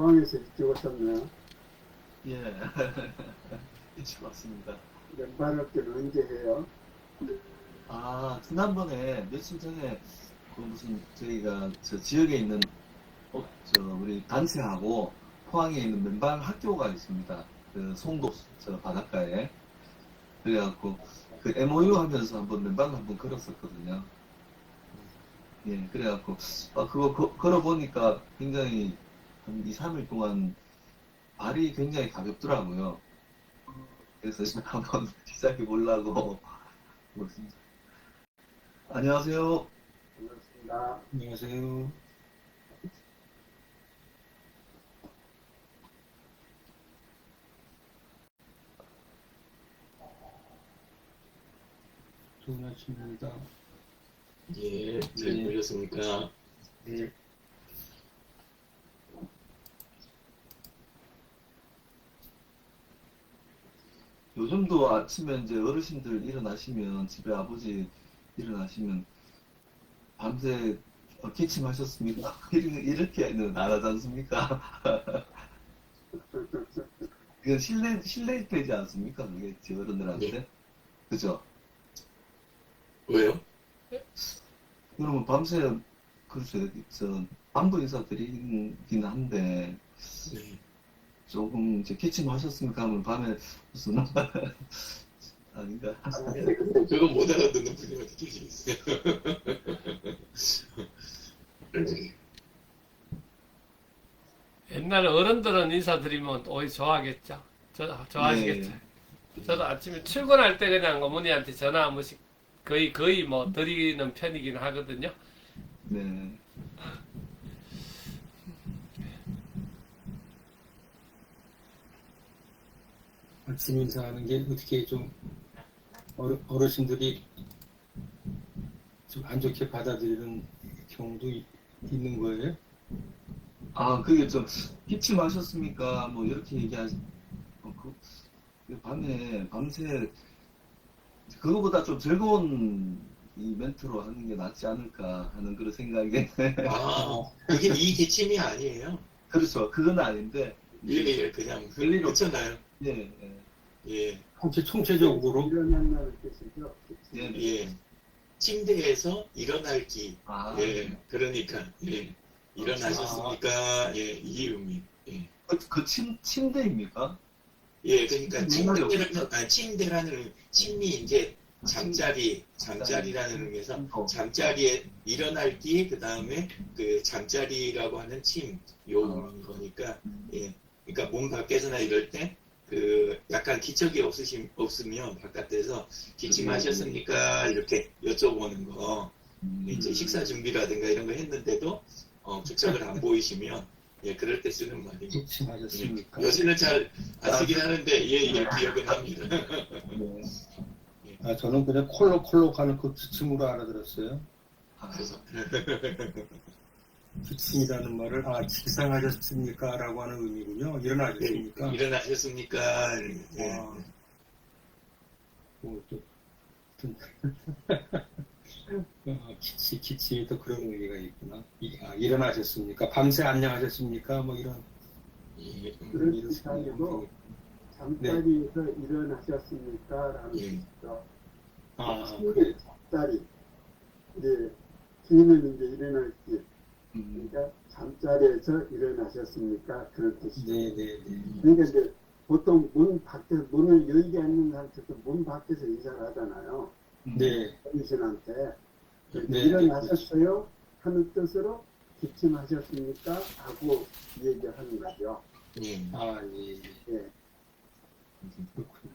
포항에서 일찍 오셨나요? 예, 일찍 왔습니다. 맨발 걷기는 언제 해요? 아, 지난번에 며칠 전에 그 무슨 저희가 저 지역에 있는 저 우리 단체하고 포항에 있는 맨발 학교가 있습니다. 그 송도 저 바닷가에. 그래갖고 그 MOU 하면서 한번 맨발로 한번 걸었었거든요. 예, 그래갖고 그거 걸어보니까 굉장히 한 2, 3일 동안 발이 굉장히 가볍더라고요. 그래서 지금 한번 시작해 보려고. 그렇습니다. 안녕하세요. 반갑습니다. 안녕하세요. 좋은 아침입니다. 예, 잘 예. 보셨습니까? 네. 요즘도 아침에 이제 어르신들 일어나시면, 집에 아버지 일어나시면, 밤새 기침하셨습니까? 이렇게는 안 하지 않습니까? 그건 실례 되지 않습니까? 그게 어른들한테? 네. 그죠? 왜요? 그러면 밤새, 글쎄, 안부 인사드리긴 한데, 네. 조금 이제 기침하셨습니까? 하면 밤에 무슨, 아닌가? 그거 못 알아듣는 분이 어디 계시겠어요? 옛날 어른들은 인사드리면 오히 좋아하겠죠. 좋아하시겠죠. 네. 저도 아침에 출근할 때 그냥 어머니한테 전화 한 번씩 거의 뭐 드리는 편이긴 하거든요. 네. 아침 인사하는 게 어떻게 좀 어르신들이 좀 안 좋게 받아들이는 경우도 있는 거예요? 아, 그게 좀, 기침하셨습니까? 뭐, 이렇게 얘기하시, 밤새, 그거보다 좀 즐거운 이 멘트로 하는 게 낫지 않을까 하는 그런 생각에. 아, 그게 이 기침이 아니에요. 그렇죠. 그건 아닌데, 예, 그냥 별일 없- 그렇잖아요. 예, 예. 예, 총체적으로 일어난다는 뜻이죠. 예. 예. 침대에서 일어날 기. 아, 예, 그러니까, 예. 일어나셨습니까? 예, 이 의미. 예. 침대입니까? 예, 그러니까 정말요? 침대라는 침이 이제 잠자리라는 의미에서 잠자리에 일어날 기, 그 다음에 그 잠자리라고 하는 침, 요 의미인 거니까, 예. 그러니까 몸 밖에서나 이럴 때, 그 약간 기척이 없으면 바깥에서 기침하셨습니까? 이렇게 여쭤보는 거, 이제 식사 준비라든가 이런 거 했는데도, 부착을 안 보이시면, 예, 그럴 때 쓰는 말입니다. 기침하셨습니까? 요새는 잘 안 쓰긴 하는데, 예, 기억은 합니다. 네. 아, 저는 그냥 콜록콜록 하는 그 기침으로 알아들었어요. 아, 그래서, 기침이라는 말을, 기상하셨습니까? 라고 하는 의미군요. 일어나셨습니까? 일어나셨습니까? 예. 아, 또, 기침이 또 그런 의미가 있구나. 일어나셨습니까? 밤새 안녕하셨습니까? 뭐 이런. 예, 그런 이런 뜻이 아니고 네. 잠자리에서 일어나셨습니까? 라는 예. 뜻이죠. 그래. 잠자리. 이제 기는 이제 일어날 기. 그러니까 잠자리에서 일어나셨습니까? 그런 뜻이죠. 네네네. 그러니까 이제 보통 문을 열지 않는 상태에서 문 밖에서 인사를 하잖아요. 네. 어르신한테. 네. 일어나셨어요? 하는 뜻으로 기침하셨습니까? 하고 얘기하는 거죠. 예. 예. 예. 그렇군요.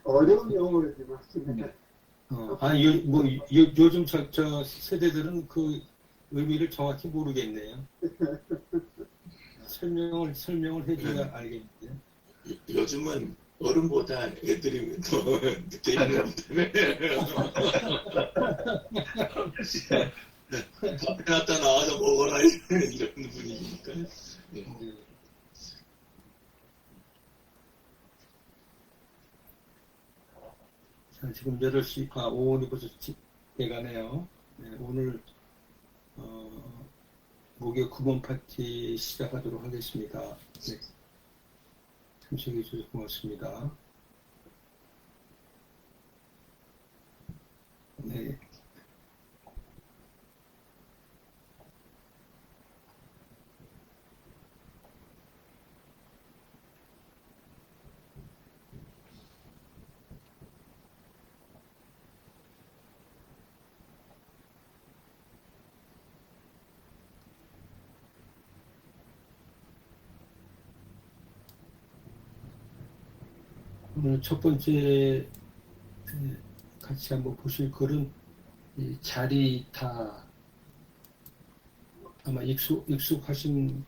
어려운 용어를 좀 하시네. 요즘 저 세대들은 그 의미를 정확히 모르겠네요. 설명을 해줘야 알겠는데. 요즘은 어른보다 애들이 더 늦게 일어나기 때문에 밥해 놨다 나와서 먹어라 이런 분위기니까. 예. 네. 자, 지금 8시, 오늘이 벌써 돼가네요. 네, 오늘, 목요 구몬 파티 시작하도록 하겠습니다. 네. 참석해 주셔서 고맙습니다. 네. 오늘 첫 번째 같이 한번 보실 글은 이 자리이타, 아마 익숙하신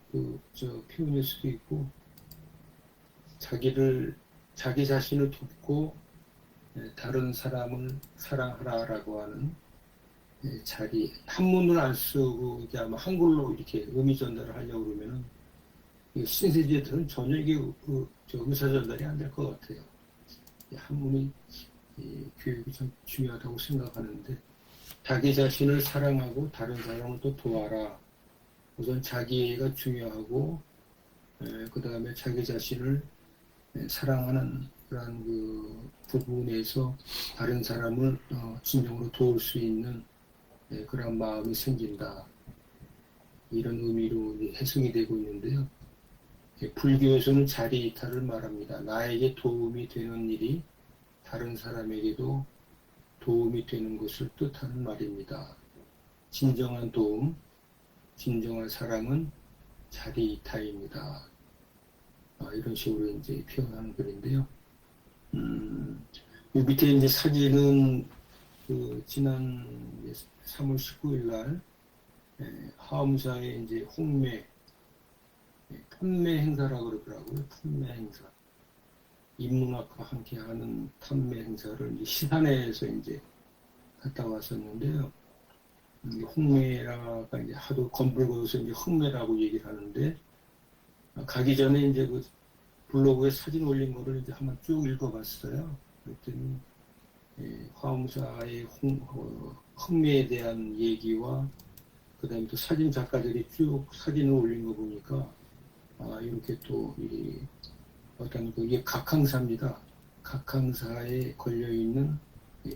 표현일 수도 있고, 자기 자신을 돕고 다른 사람을 사랑하라라고 하는 자리, 한문을 안 쓰고 이게 아마 한글로 이렇게 의미 전달을 하려고 그러면은 신세지들은 전혀 이게 의사 전달이 안 될 것 같아요. 한문이 교육이 참 중요하다고 생각하는데, 자기 자신을 사랑하고 다른 사람을 또 도와라. 우선 자기가 중요하고, 그 다음에 자기 자신을 사랑하는 그런 그 부분에서 다른 사람을 진정으로 도울 수 있는 그런 마음이 생긴다. 이런 의미로 해석이 되고 있는데요. 불교에서는 자리이타를 말합니다. 나에게 도움이 되는 일이 다른 사람에게도 도움이 되는 것을 뜻하는 말입니다. 진정한 도움, 진정한 사랑은 자리이타입니다. 이런 식으로 이제 표현하는 글인데요. 이 밑에 이제 사진은 지난 3월 19일 날 하엄사의 이제 홍매 판매 행사라고 그러더라고요. 판매 행사. 인문학과 함께 하는 판매 행사를 이제 시산에서 이제 갔다 왔었는데요. 홍매라가 이제 하도 검붉어서 이제 흑매라고 얘기를 하는데, 가기 전에 이제 그 블로그에 사진 올린 거를 이제 한번 쭉 읽어봤어요. 그랬더니 화엄사의 흑매에 대한 얘기와 그 다음에 또 사진 작가들이 쭉 사진을 올린 거 보니까 이렇게 또 어떤 이게 각항사입니다. 각항사에 걸려 있는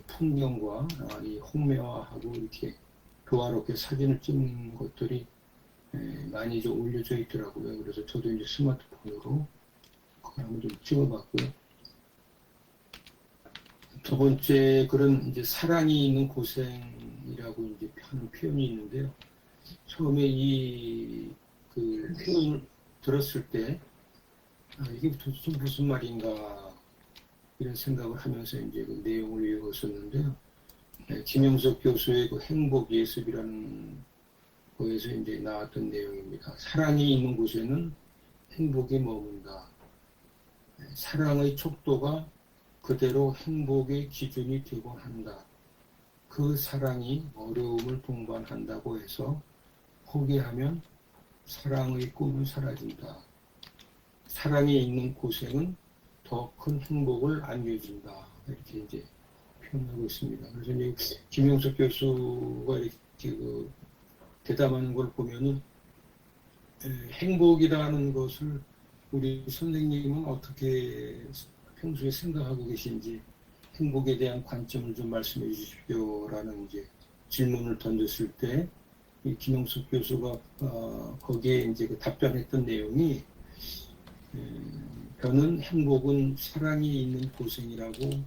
풍경과 이 홍매화하고 이렇게 조화롭게 사진을 찍는 것들이 많이 좀 올려져 있더라고요. 그래서 저도 이제 스마트폰으로 그걸 한번 좀 찍어봤고요. 두 번째 글은 이제 사랑이 있는 고생이라고 이제 하는 표현이 있는데요. 처음에 그 표현을 들었을 때 이게 도대체 무슨 말인가 이런 생각을 하면서 이제 그 내용을 읽었었는데요. 김영석 교수의 그 행복 예습이라는 거에서 이제 나왔던 내용입니다. 사랑이 있는 곳에는 행복이 머문다. 사랑의 촉도가 그대로 행복의 기준이 되곤 한다. 그 사랑이 어려움을 동반한다고 해서 포기하면 사랑의 꿈은 사라진다. 사랑이 있는 고생은 더 큰 행복을 안겨준다. 이렇게 이제 표현하고 있습니다. 그래서 이제 김영석 교수가 이렇게 대담하는 걸 보면은 행복이라는 것을 우리 선생님은 어떻게 평소에 생각하고 계신지 행복에 대한 관점을 좀 말씀해 주십시오라는 이제 질문을 던졌을 때 이 김영석 교수가 거기에 이제 그 답변했던 내용이 저는 행복은 사랑이 있는 고생이라고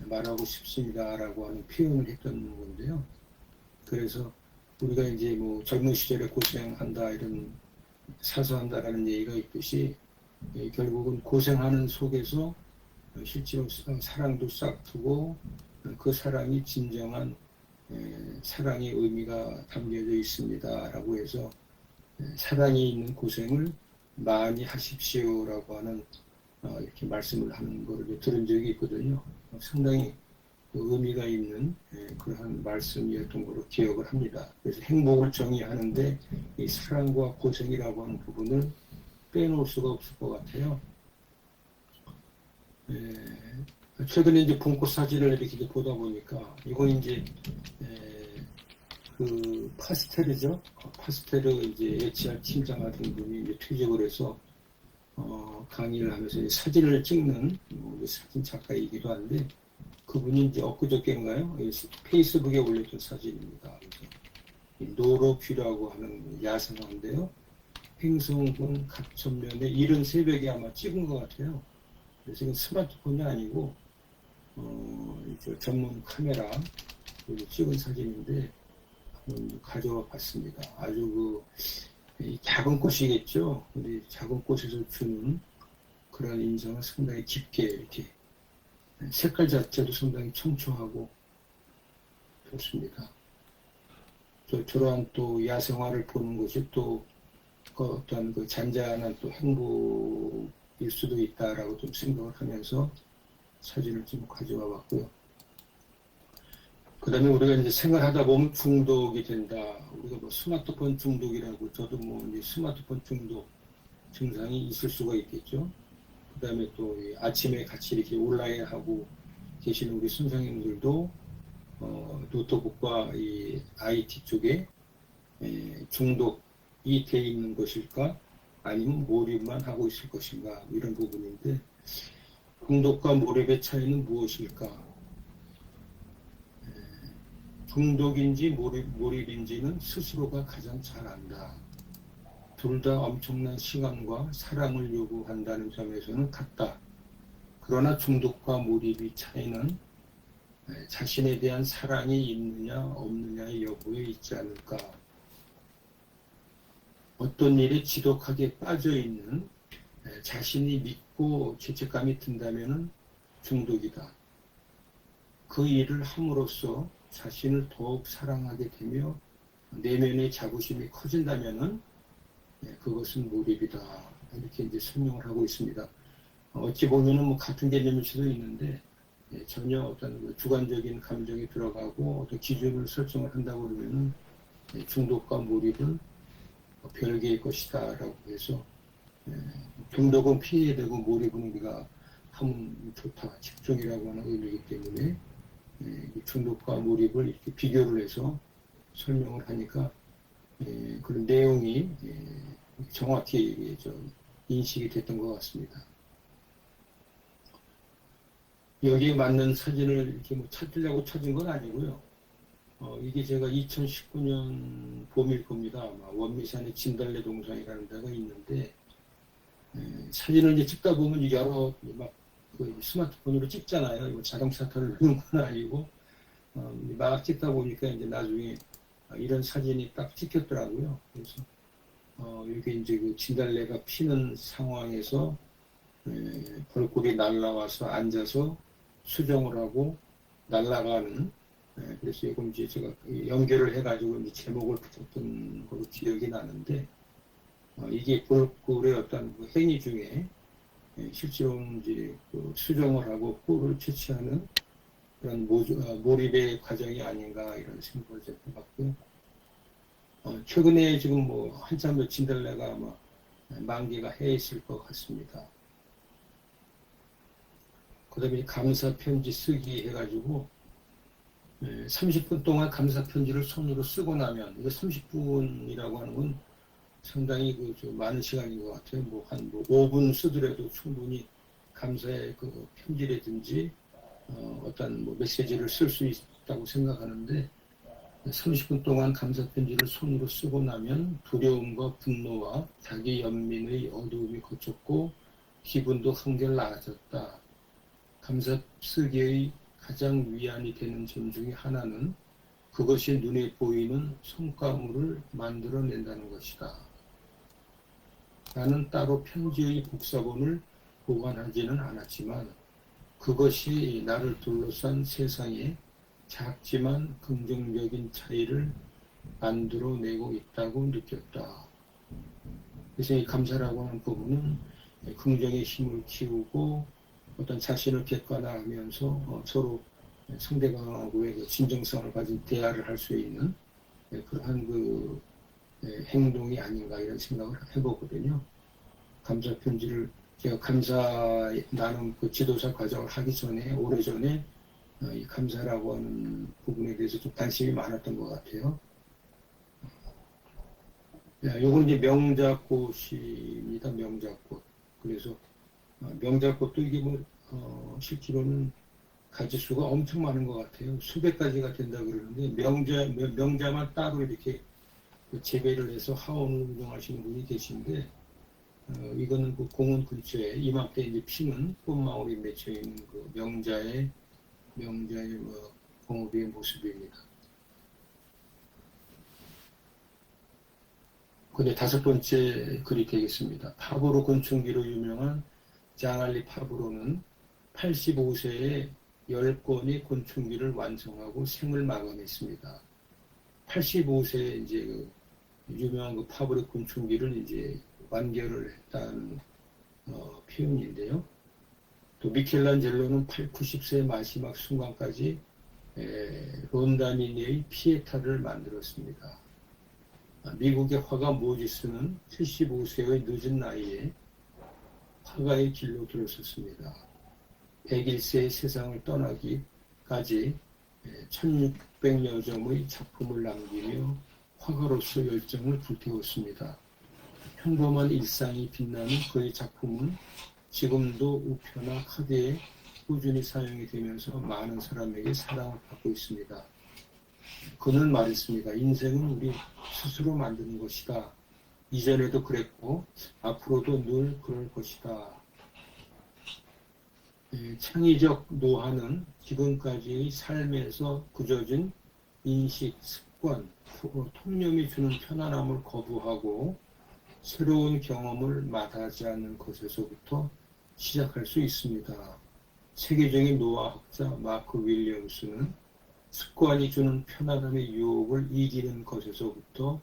말하고 싶습니다라고 하는 표현을 했던 건데요. 그래서 우리가 이제 뭐 젊은 시절에 고생한다 이런 사소한다라는 얘기가 있듯이 결국은 고생하는 속에서 실제로 사랑도 싹트고 그 사랑이 진정한 사랑의 의미가 담겨져 있습니다라고 해서 사랑이 있는 고생을 많이 하십시오라고 하는 이렇게 말씀을 하는 거를 들은 적이 있거든요. 상당히 의미가 있는 그러한 말씀이었던 걸로 기억을 합니다. 그래서 행복을 정의하는데 이 사랑과 고생이라고 하는 부분을 빼놓을 수가 없을 것 같아요. 최근에 이제 봄꽃 사진을 이렇게 보다 보니까 이건 이제 그 파스텔이죠. 파스텔의 이제 HR 팀장 같은 분이 이제 퇴직을 해서 강의를 하면서 이제 사진을 찍는 사진 작가이기도 한데 그분이 이제 엊그저께인가요? 페이스북에 올렸던 사진입니다. 이 노로뷰라고 하는 야생화인데요. 횡성군 갑천면에 이른 새벽에 아마 찍은 것 같아요. 그래서 이건 스마트폰이 아니고 이제 전문 카메라 찍은 사진인데 한번 가져와 봤습니다. 아주 이 작은 꽃이겠죠. 근데 작은 꽃에서 주는 그런 인상을 상당히 깊게 이렇게 색깔 자체도 상당히 청초하고 좋습니다. 저러한 또 야생화를 보는 것이 또 어떤 그 잔잔한 또 행복일 수도 있다라고 좀 생각을 하면서 사진을 좀 가져와 봤고요. 그 다음에 우리가 이제 생활하다 보면 중독이 된다. 우리가 뭐 스마트폰 중독이라고 저도 뭐 이제 스마트폰 중독 증상이 있을 수가 있겠죠. 그 다음에 또 아침에 같이 이렇게 온라인 하고 계시는 우리 선생님들도 노트북과 이 IT 쪽에 중독이 돼 있는 것일까? 아니면 몰입만 하고 있을 것인가? 이런 부분인데 중독과 몰입의 차이는 무엇일까? 중독인지 몰입인지는 스스로가 가장 잘 안다. 둘 다 엄청난 시간과 사랑을 요구한다는 점에서는 같다. 그러나 중독과 몰입의 차이는 자신에 대한 사랑이 있느냐 없느냐의 여부에 있지 않을까. 어떤 일에 지독하게 빠져있는 자신이 믿고 죄책감이 든다면 중독이다. 그 일을 함으로써 자신을 더욱 사랑하게 되며 내면의 자부심이 커진다면은 그것은 몰입이다. 이렇게 이제 설명을 하고 있습니다. 어찌 보면은 뭐 같은 개념일 수도 있는데 전혀 어떤 주관적인 감정이 들어가고 어떤 기준을 설정을 한다고 그러면은 중독과 몰입은 별개의 것이다라고 해서 중독은 피해야 되고 몰입은 우리가 하면 좋다. 집중이라고 하는 의미이기 때문에 중독과 몰입을 이렇게 비교를 해서 설명을 하니까 그런 내용이 정확히 인식이 됐던 것 같습니다. 여기에 맞는 사진을 이렇게 뭐 찾으려고 찾은 건 아니고요. 이게 제가 2019년 봄일 겁니다. 아마 원미산의 진달래 동산이라는 데가 있는데 사진을 이제 찍다 보면 여러 막 그 스마트폰으로 찍잖아요. 이거 자동차 타를 넣는 건 아니고 막 찍다 보니까 이제 나중에 이런 사진이 딱 찍혔더라고요. 그래서 이게 이제 그 진달래가 피는 상황에서 벌꿀이 날라와서 앉아서 수정을 하고 날아가는. 그래서 이거 이제 제가 연결을 해가지고 이제 제목을 붙였던 걸로 기억이 나는데 이게 벌꿀의 어떤 그 행위 중에 실제로는 이제 그 수정을 하고 꿀을 채취하는 그런 몰입의 과정이 아닌가 이런 생각을 해봤고요. 최근에 지금 뭐 한참 진달래가 아마 만개가 해 있을 것 같습니다. 그 다음에 감사 편지 쓰기 해가지고 30분 동안 감사 편지를 손으로 쓰고 나면 이거 30분이라고 하는 건 상당히 많은 시간인 것 같아요. 뭐 한 5분 쓰더라도 충분히 감사의 그 편지라든지 어떤 뭐 메시지를 쓸 수 있다고 생각하는데 30분 동안 감사 편지를 손으로 쓰고 나면 두려움과 분노와 자기 연민의 어두움이 거쳤고 기분도 한결 나아졌다. 감사 쓰기의 가장 위안이 되는 점 중에 하나는 그것이 눈에 보이는 성과물을 만들어낸다는 것이다. 나는 따로 편지의 복사본을 보관하지는 않았지만 그것이 나를 둘러싼 세상에 작지만 긍정적인 차이를 만들어내고 있다고 느꼈다. 그래서 이 감사라고 하는 부분은 긍정의 힘을 키우고 어떤 자신을 객관화하면서 서로 상대방하고의 진정성을 가진 대화를 할 수 있는 그러한 그 행동이 아닌가 이런 생각을 해보거든요. 감사 편지를 제가 감사 나눔 그 지도사 과정을 하기 전에 오래전에 이 감사라고 하는 부분에 대해서 좀 관심이 많았던 것 같아요. 요건 이제 명작꽃입니다. 명작꽃. 그래서 명작꽃도 이게 실제로는 가지수가 엄청 많은 것 같아요. 수백 가지가 된다 그러는데 명자만 따로 이렇게 재배를 해서 하원을 운영하시는 분이 계신데 이거는 그 공원 근처에 이맘때 이제 피는 꽃망울이 맺혀 있는 그 명자의 공업의 모습입니다. 근데 다섯 번째 글이 되겠습니다. 파브로 곤충기로 유명한 장알리 파브로는 85세에 10건의 곤충기를 완성하고 생을 마감했습니다. 85세에 이제 그 유명한 그 파브로 곤충기를 이제 완결을 했다는 표현인데요. 또 미켈란젤로는 90세 마지막 순간까지 론다니니의 피에타를 만들었습니다. 미국의 화가 모지스는 75세의 늦은 나이에 화가의 길로 들어섰습니다. 101세의 세상을 떠나기까지 1600여 점의 작품을 남기며 화가로서 열정을 불태웠습니다. 평범한 일상이 빛나는 그의 작품은 지금도 우표나 카드에 꾸준히 사용이 되면서 많은 사람에게 사랑을 받고 있습니다. 그는 말했습니다. 인생은 우리 스스로 만드는 것이다. 이전에도 그랬고 앞으로도 늘 그럴 것이다. 창의적 노화는 지금까지의 삶에서 굳어진 인식, 습관, 통념이 주는 편안함을 거부하고 새로운 경험을 마다하지 않는 것에서부터 시작할 수 있습니다. 세계적인 노화학자 마크 윌리엄스는 습관이 주는 편안함의 유혹을 이기는 것에서부터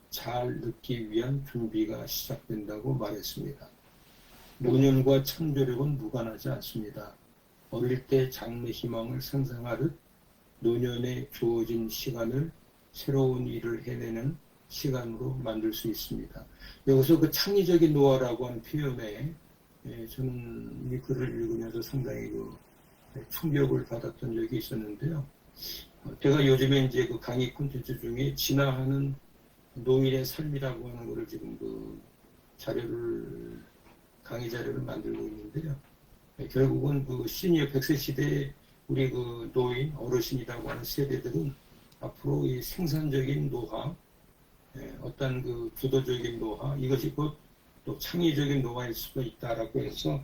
잘 늦기 위한 준비가 시작된다고 말했습니다. 노년과 창조력은 무관하지 않습니다. 어릴 때 장래 희망을 상상하듯 노년에 주어진 시간을 새로운 일을 해내는 시간으로 만들 수 있습니다. 여기서 그 창의적인 노화라고 하는 표현에 저는 이 글을 읽으면서 상당히 충격을 받았던 적이 있었는데요. 제가 요즘에 이제 그 강의 콘텐츠 중에 진화하는 노인의 삶이라고 하는 것을 지금 그 강의 자료를 만들고 있는데요. 결국은 그 시니어 100세 시대에 우리 그 노인, 어르신이라고 하는 세대들은 앞으로 이 생산적인 노화, 어떤 그 주도적인 노화, 이것이 곧 또 창의적인 노화일 수도 있다라고 해서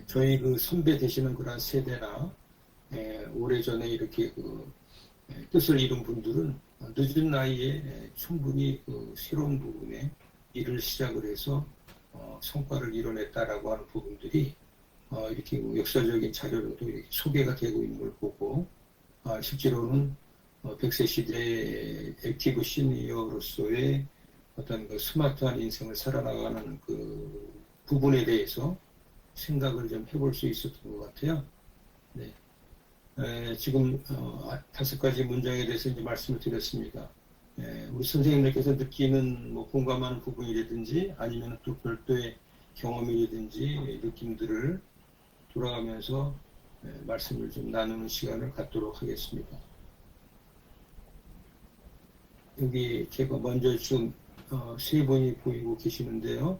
저희 그 선배 되시는 그런 세대나 오래전에 이렇게 그 뜻을 이룬 분들은 늦은 나이에 충분히 그 새로운 부분에 일을 시작을 해서 성과를 이뤄냈다라고 하는 부분들이 이렇게 역사적인 자료로도 이렇게 소개가 되고 있는 걸 보고 실제로는 100세 시대의 액티브 시니어로서의 어떤 그 스마트한 인생을 살아나가는 그 부분에 대해서 생각을 좀 해볼 수 있었던 것 같아요. 네. 지금 5가지 문장에 대해서 이제 말씀을 드렸습니다. 우리 선생님들께서 느끼는 공감하는 부분이라든지 아니면 또 별도의 경험이라든지 느낌들을 돌아가면서 말씀을 좀 나누는 시간을 갖도록 하겠습니다. 여기 제가 먼저 지금 세 분이 보이고 계시는데요.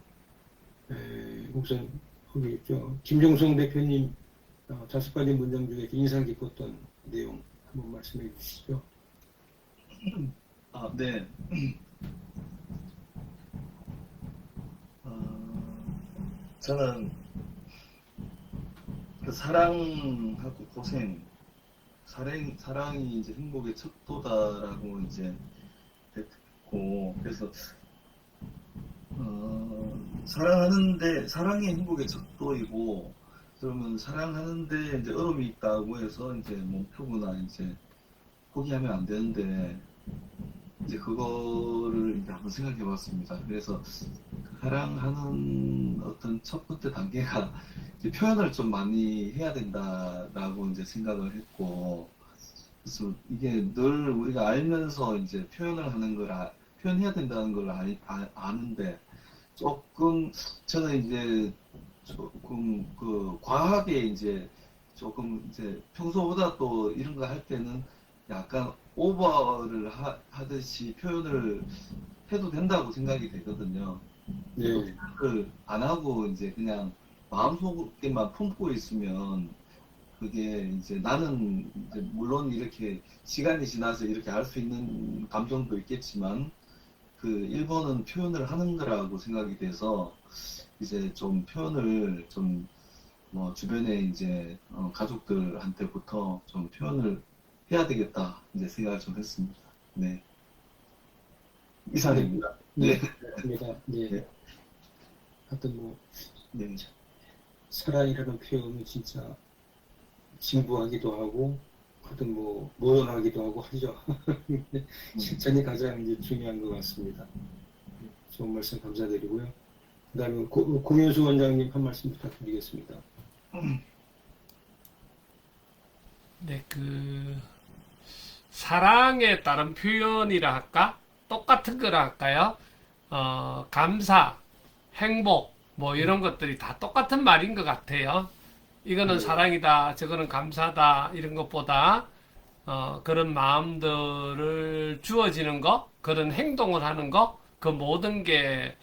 우선 우리 김종성 대표님 5가지 문장 중에 인상 깊었던 내용 한번 말씀해 주시죠. 네. 저는 그 사랑하고 고생, 사랑이 이제 행복의 척도다라고 이제 했고, 그래서 사랑하는데 사랑이 행복의 척도이고, 그러면 사랑하는데 이제 어려움이 있다고 해서 이제 목표구나 이제 포기하면 안 되는데 이제 그거를 이제 한번 생각해 봤습니다. 그래서 사랑하는 어떤 첫 번째 단계가 이제 표현을 좀 많이 해야 된다라고 이제 생각을 했고, 그래서 이게 늘 우리가 알면서 이제 표현을 하는 걸 표현해야 된다는 걸 아는데 조금 저는 이제 조금 그 과하게 이제 조금 이제 평소보다 또 이런 거 할 때는 약간 오버를 하듯이 표현을 해도 된다고 생각이 되거든요. 네. 그걸 안 하고 이제 그냥 마음속에만 품고 있으면 그게 이제 나는 이제 물론 이렇게 시간이 지나서 이렇게 알 수 있는 감정도 있겠지만 그 1번은 표현을 하는 거라고 생각이 돼서 이제 좀 표현을 좀 뭐 주변에 이제 가족들한테부터 좀 표현을 해야 되겠다 이제 생각을 좀 했습니다. 네. 이상입니다. 네. 네. 맞습니다. 네. 네. 하여튼 뭐 네. 사랑이라는 표현은 진짜 진부하기도 하고 하여튼 뭐 모던하기도 하고 하죠. 실천이 가장 이제 중요한 것 같습니다. 좋은 말씀 감사드리고요. 그다음에 공효수 원장님 한 말씀 부탁드리겠습니다. 네, 사랑에 따른 표현이라 할까? 똑같은 거라 할까요? 감사, 행복, 뭐 이런 것들이 다 똑같은 말인 것 같아요. 이거는 사랑이다, 저거는 감사다, 이런 것보다, 그런 마음들을 주어지는 거, 그런 행동을 하는 거, 그 모든 게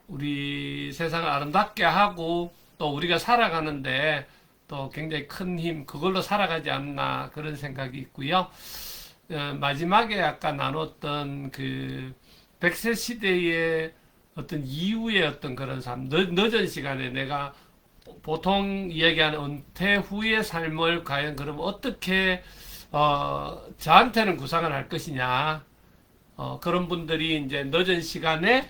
우리 세상을 아름답게 하고, 또 우리가 살아가는데, 또 굉장히 큰 힘, 그걸로 살아가지 않나, 그런 생각이 있고요. 마지막에 아까 나눴던 백세 시대의 어떤 이후의 어떤 그런 삶, 늦은 시간에 내가 보통 이야기하는 은퇴 후의 삶을 과연 그럼 어떻게, 저한테는 구상을 할 것이냐. 그런 분들이 이제 늦은 시간에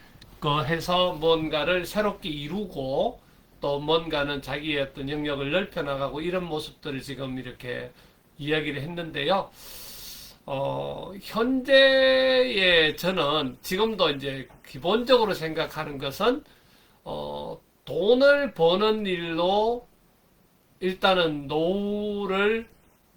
해서 뭔가를 새롭게 이루고 또 뭔가는 자기의 어떤 영역을 넓혀나가고 이런 모습들을 지금 이렇게 이야기를 했는데요. 현재의 저는 지금도 이제 기본적으로 생각하는 것은, 돈을 버는 일로 일단은 노후를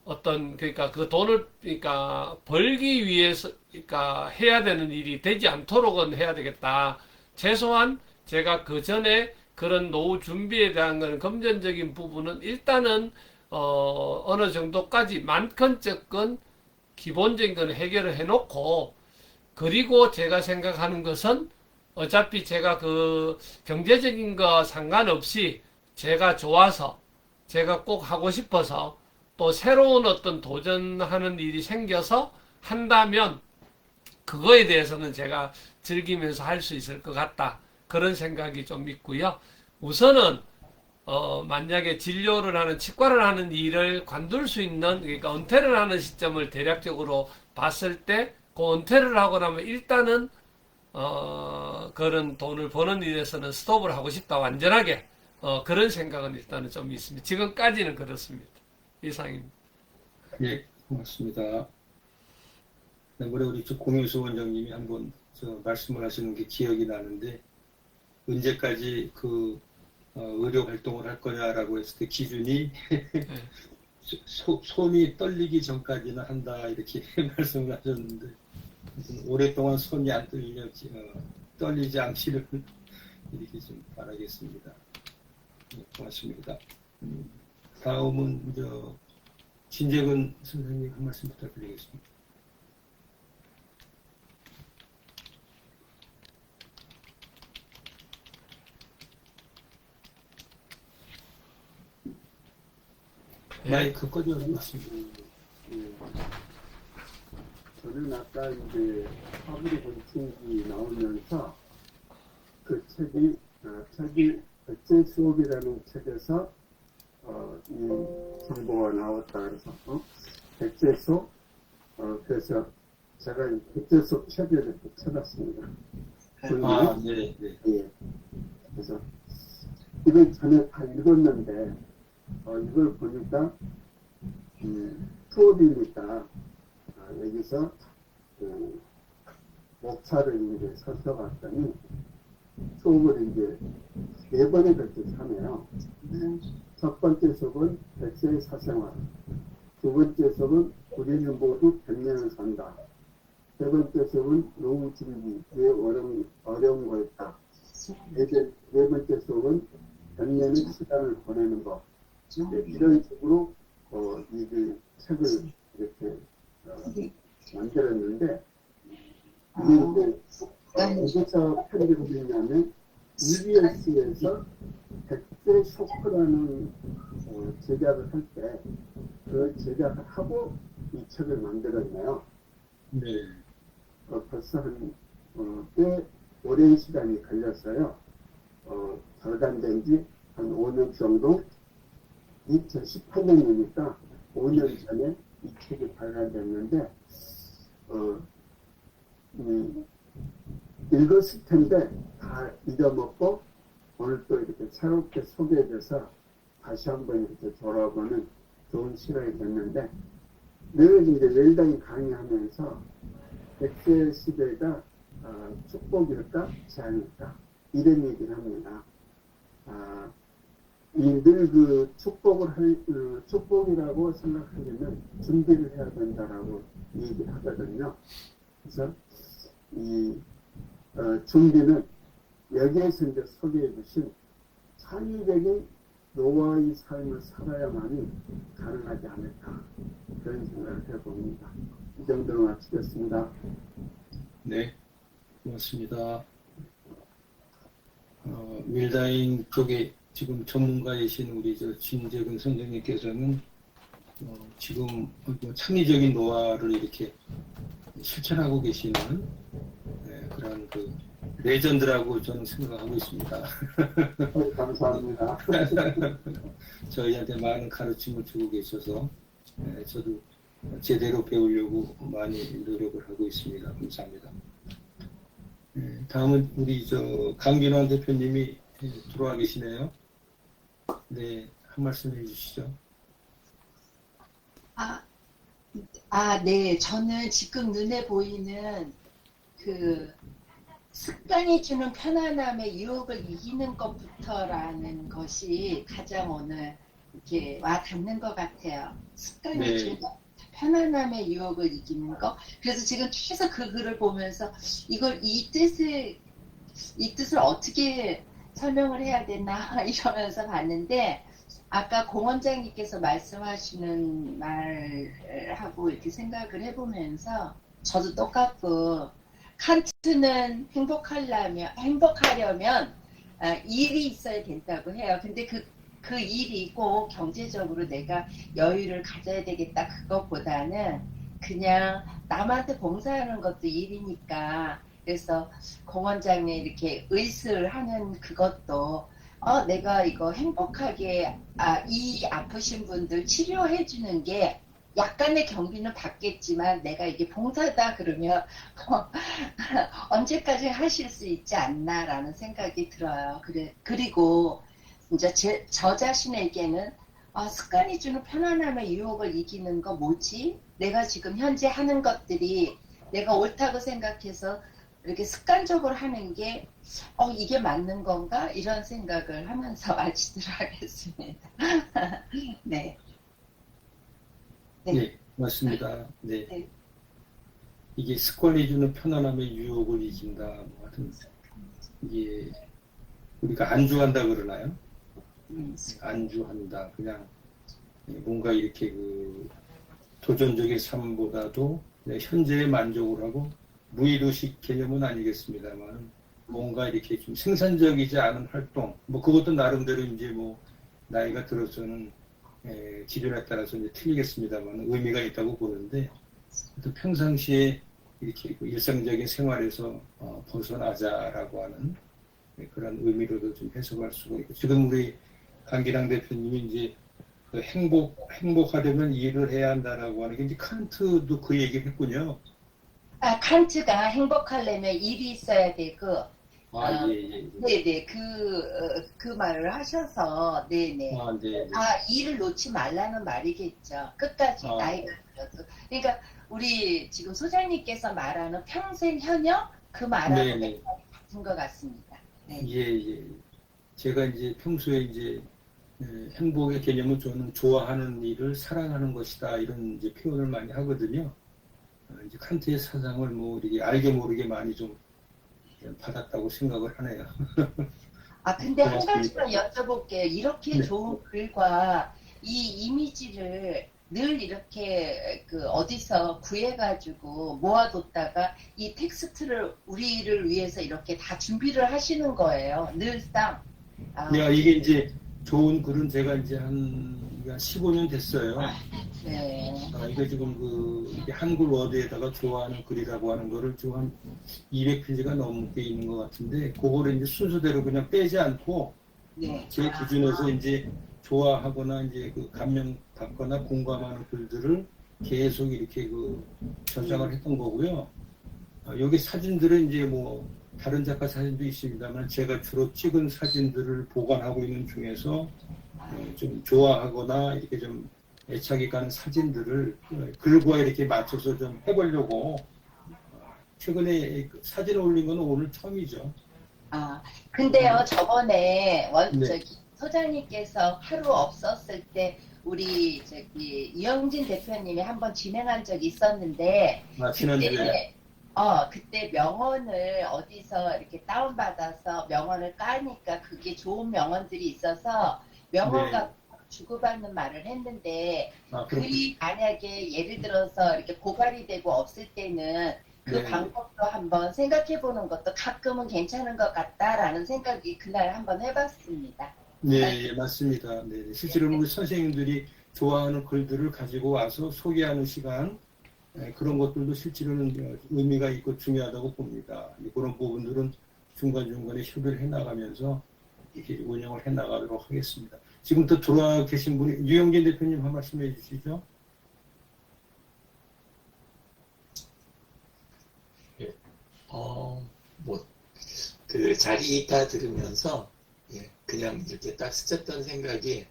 그러니까 그 돈을, 그러니까 벌기 위해서, 그러니까 해야 되는 일이 되지 않도록은 해야 되겠다. 최소한 제가 그 전에 그런 노후 준비에 대한 건 금전적인 부분은 일단은, 어느 정도까지 많건 적건 기본적인 건 해결을 해놓고, 그리고 제가 생각하는 것은 어차피 제가 경제적인 거 상관없이 제가 좋아서 제가 꼭 하고 싶어서 또 새로운 어떤 도전하는 일이 생겨서 한다면 그거에 대해서는 제가 즐기면서 할 수 있을 것 같다. 그런 생각이 좀 있고요. 우선은 만약에 진료를 하는 치과를 하는 일을 관둘 수 있는, 그러니까 은퇴를 하는 시점을 대략적으로 봤을 때 그 은퇴를 하고 나면 일단은 그런 돈을 버는 일에서는 스톱을 하고 싶다. 완전하게 그런 생각은 일단은 좀 있습니다. 지금까지는 그렇습니다. 이상입니다. 예, 고맙습니다. 이번에 우리 공효수 원장님이 한번 말씀을 하시는 게 기억이 나는데, 언제까지 의료 활동을 할 거냐라고 했을 때 기준이 손이 떨리기 전까지는 한다, 이렇게 말씀을 하셨는데, 오랫동안 손이 안 떨리지 않기를 이렇게 좀 바라겠습니다. 네, 고맙습니다. 다음은 진재근 선생님 한 말씀 부탁드리겠습니다. 마이크 꺼져있습니다. 저는 아까 이제 화물의 권총이 나오면서 그 책이 백제 수업이라는 책에서 이 정보가 나왔다 그래서 백제 수업 그래서 제가 백제 수업 책을 이렇게 찾았습니다. 네. 예. 그래서 이걸 전에 다 읽었는데 이걸 보니까 수업이니까 여기서 목차를 이제 살펴봤더니 수업을 이제 4번에 걸쳐서 하네요. 첫 번째 수업은 백세의 사생활, 두 번째 수업은 우리는 모두 100년을 산다. 세 번째 수업은 노후 준비, 왜 어려운 걸까? 네 번째 수업은 100년의 시간을 보내는 것. 이런 식으로 이 책을 이렇게 어디서 편집이 되냐면 EBS에서 백세 쇼크라는 제작을 할 때 그 제작을 하고 이 책을 만들었네요. 네. 벌써 꽤 오랜 시간이 걸렸어요. 절간된 지 한 5년 정도, 2018년이니까 5년 전에 이 책이 발간됐는데, 읽었을 텐데 다 잊어먹고 오늘 또 이렇게 새롭게 소개돼서 다시 한번 이렇게 돌아보는 좋은 시간이 됐는데, 늘 이제 웰다인 강의하면서 백세 시대가 축복일까 재앙일까 이런 얘기를 합니다. 늘 그 축복이라고 생각하려면 준비를 해야 된다라고 얘기를 하거든요. 그래서 이 준비는 여기에서 이제 소개해 주신 창의적인 노아의 삶을 살아야만이 가능하지 않을까 그런 생각을 해봅니다. 이 정도로 마치겠습니다. 네, 고맙습니다. 윌다인 쪽에 지금 전문가이신 우리 진재근 선생님께서는 지금 창의적인 노화를 이렇게 실천하고 계시는 그런 그 레전드라고 저는 생각하고 있습니다. 감사합니다. 저희한테 많은 가르침을 주고 계셔서 저도 제대로 배우려고 많이 노력을 하고 있습니다. 감사합니다. 다음은 우리 강균환 대표님이 들어와 계시네요. 네, 한 말씀 해주시죠. 네. 저는 지금 눈에 보이는 그 습관이 주는 편안함의 유혹을 이기는 것부터라는 것이 가장 오늘 이렇게 와 닿는 것 같아요. 습관이 네. 주는 편안함의 유혹을 이기는 것. 그래서 지금 계속 그 글을 보면서 이 뜻을 어떻게 설명을 해야 되나 이러면서 봤는데, 아까 공 원장님께서 말씀하시는 말하고 이렇게 생각을 해보면서 저도 똑같고, 칸트는 행복하려면 일이 있어야 된다고 해요. 근데 그 일이 꼭 경제적으로 내가 여유를 가져야 되겠다 그것보다는 그냥 남한테 봉사하는 것도 일이니까, 그래서 공 원장님 이렇게 의식을 하는 그것도 내가 이거 행복하게 이 아프신 분들 치료해 주는 게 약간의 경비는 받겠지만 내가 이게 봉사다 그러면 언제까지 하실 수 있지 않나라는 생각이 들어요. 그리고 이제 저 자신에게는 습관이 주는 편안함의 유혹을 이기는 거 뭐지? 내가 지금 현재 하는 것들이 내가 옳다고 생각해서 이렇게 습관적으로 하는 게 이게 맞는 건가? 이런 생각을 하면서 마치도록 하겠습니다. 네. 네, 맞습니다. 네. 네. 이게 습관이 주는 편안함의 유혹을 이긴다. 뭐 하여튼 이게 우리가 안주한다 그러나요? 안주한다. 그냥 뭔가 이렇게 그 도전적인 삶보다도 현재에 만족을 하고 무의도식 개념은 아니겠습니다만 뭔가 이렇게 좀 생산적이지 않은 활동, 뭐 그것도 나름대로 이제 뭐 나이가 들어서는 기준에 따라서 이제 틀리겠습니다만 의미가 있다고 보는데, 또 평상시에 이렇게 일상적인 생활에서 벗어나자라고 하는 그런 의미로도 좀 해석할 수가 있고, 지금 우리 강기랑 대표님이 이제 그 행복하려면 일을 해야 한다라고 하는 게 이제 칸트도 그 얘기를 했군요. 칸트가 행복하려면 일이 있어야 되고, 예. 네네, 그 말을 하셔서, 네네. 네. 일을 놓지 말라는 말이겠죠. 끝까지 나이가 들어도. 그러니까, 우리 지금 소장님께서 말하는 평생 현역? 그 말하고 같은 것 같습니다. 네. 예. 제가 이제 평소에 이제 행복의 개념은 저는 좋아하는 일을 사랑하는 것이다. 이런 이제 표현을 많이 하거든요. 이제 칸트의 사상을 뭐 이렇게 알게 모르게 많이 좀 받았다고 생각을 하네요. 근데 한 가지만 여쭤볼게요. 이렇게 좋은 글과 이 이미지를 늘 이렇게 그 어디서 구해가지고 모아뒀다가 이 텍스트를 우리를 위해서 이렇게 다 준비를 하시는 거예요. 늘상. 야, 이게 이제 좋은 글은 제가 이제 한 15년 됐어요. 네. 이거 지금 이게 한글 워드에다가 좋아하는 글이라고 하는 거를 지금 한 200페이지가 넘게 있는 것 같은데, 그거를 이제 순서대로 그냥 빼지 않고, 네. 제 기준에서 이제 좋아하거나 이제 그 감명 받거나 공감하는 글들을 계속 이렇게 저장을 했던 거고요. 여기 사진들은 이제 뭐 다른 작가 사진도 있습니다만 제가 주로 찍은 사진들을 보관하고 있는 중에서 좀 좋아하거나 이렇게 좀 애착이 가는 사진들을 글과 이렇게 맞춰서 좀 해보려고 최근에 사진을 올린 건 오늘 처음이죠. 근데요, 저번에 네. 저기 소장님께서 하루 없었을 때 우리 이영진 대표님이 한번 진행한 적이 있었는데 지난주에. 그때 명언을 어디서 이렇게 다운받아서 명언을 까니까 그게 좋은 명언들이 있어서 명언과 주고받는 말을 했는데 글이 만약에 예를 들어서 이렇게 고갈이 되고 없을 때는 그 방법도 한번 생각해 보는 것도 가끔은 괜찮은 것 같다라는 생각이 그날 한번 해봤습니다. 네, 맞습니다. 네, 실제로는 우리 선생님들이 좋아하는 글들을 가지고 와서 소개하는 시간, 그런 것들도 실제로는 의미가 있고 중요하다고 봅니다. 그런 부분들은 중간중간에 협의를 해나가면서 이렇게 운영을 해나가도록 하겠습니다. 지금 또 들어와 계신 분이 유영진 대표님 한 말씀 해주시죠. 그 자리 다 들으면서 그냥 이렇게 딱 스쳤던 생각이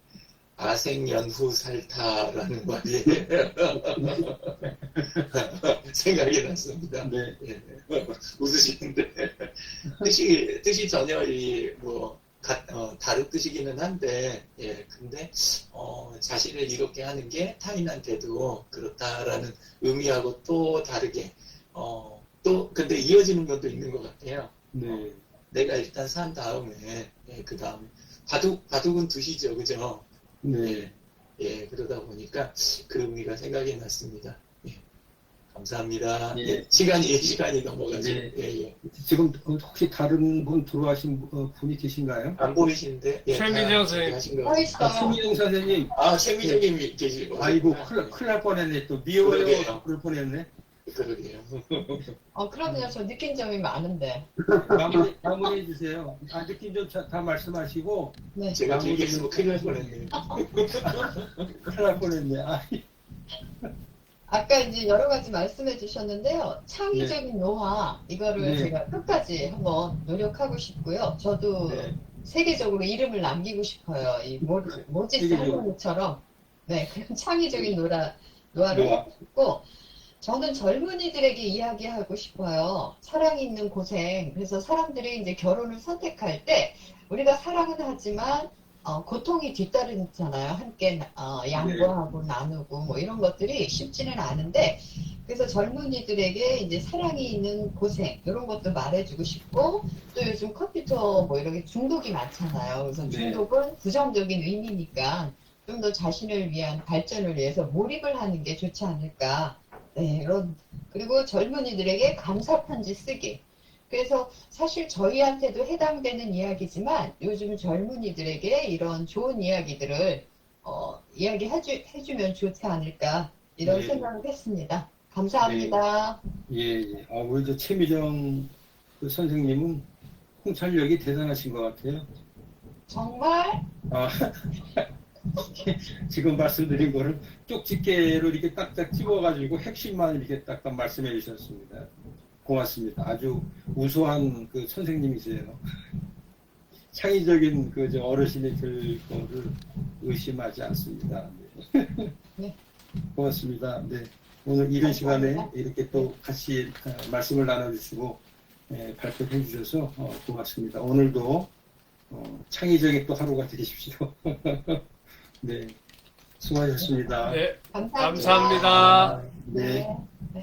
아생연후 살타라는 말이 생각이 났습니다. 네. 웃으시는데 뜻이 전혀 다른 뜻이기는 한데 근데 자신을 이롭게 하는 게 타인한테도 그렇다라는 의미하고 또 다르게 또 근데 이어지는 것도 있는 것 같아요. 네. 내가 일단 산 다음에 그 다음에 바둑은 두시죠, 그죠? 네. 그러다 보니까 그 의미가 생각이 났습니다. 감사합니다. 예. 시간이 넘어가죠. 네. 지금 혹시 다른 분 들어와신 분이 계신가요? 안 보이시는데? 최미정 선생님. 최미정 선생님. 최미정님이 계시고. 아이고, 큰일 날 뻔했네. 또 미워요. 그럴 뻔했네. 그러게요. 그러네요. 저 느낀 점이 많은데. 마무리해 주세요. 느낀 점 다 말씀하시고. 네. 제가 길게 쓰면 큰일 날 뻔했네요. 큰일 날 뻔했네. 아까 이제 여러 가지 말씀해 주셨는데요. 창의적인 노화, 이거를 제가 끝까지 한번 노력하고 싶고요. 저도 세계적으로 이름을 남기고 싶어요. 이 모지스 할머니처럼. 네, 그런 창의적인 노화를 하고 싶고, 저는 젊은이들에게 이야기하고 싶어요. 사랑이 있는 고생. 그래서 사람들이 이제 결혼을 선택할 때 우리가 사랑은 하지만 고통이 뒤따르잖아요. 함께 양보하고 나누고 뭐 이런 것들이 쉽지는 않은데, 그래서 젊은이들에게 이제 사랑이 있는 고생 이런 것도 말해주고 싶고, 또 요즘 컴퓨터 뭐 이렇게 중독이 많잖아요. 그래서 중독은 부정적인 의미니까 좀 더 자신을 위한 발전을 위해서 몰입을 하는 게 좋지 않을까. 네, 그리고 젊은이들에게 감사 편지 쓰기. 그래서 사실 저희한테도 해당되는 이야기지만 요즘 젊은이들에게 이런 좋은 이야기들을 이야기해주면 좋지 않을까 이런 생각을 했습니다. 감사합니다. 우리 저 최미정 그 선생님은 통찰력이 대단하신 것 같아요. 정말? 지금 말씀드린 거를 쪽집게로 이렇게 딱딱 집어가지고 핵심만 이렇게 딱딱 말씀해 주셨습니다. 고맙습니다. 아주 우수한 그 선생님이세요. 창의적인 그 어르신이 될 거를 의심하지 않습니다. 네. 고맙습니다. 네. 오늘 이런 시간에 이렇게 또 같이 말씀을 나눠주시고 발표해 주셔서 고맙습니다. 오늘도 창의적인 또 하루가 되십시오. 네, 수고하셨습니다. 네, 감사합니다. 감사합니다. 네. 네.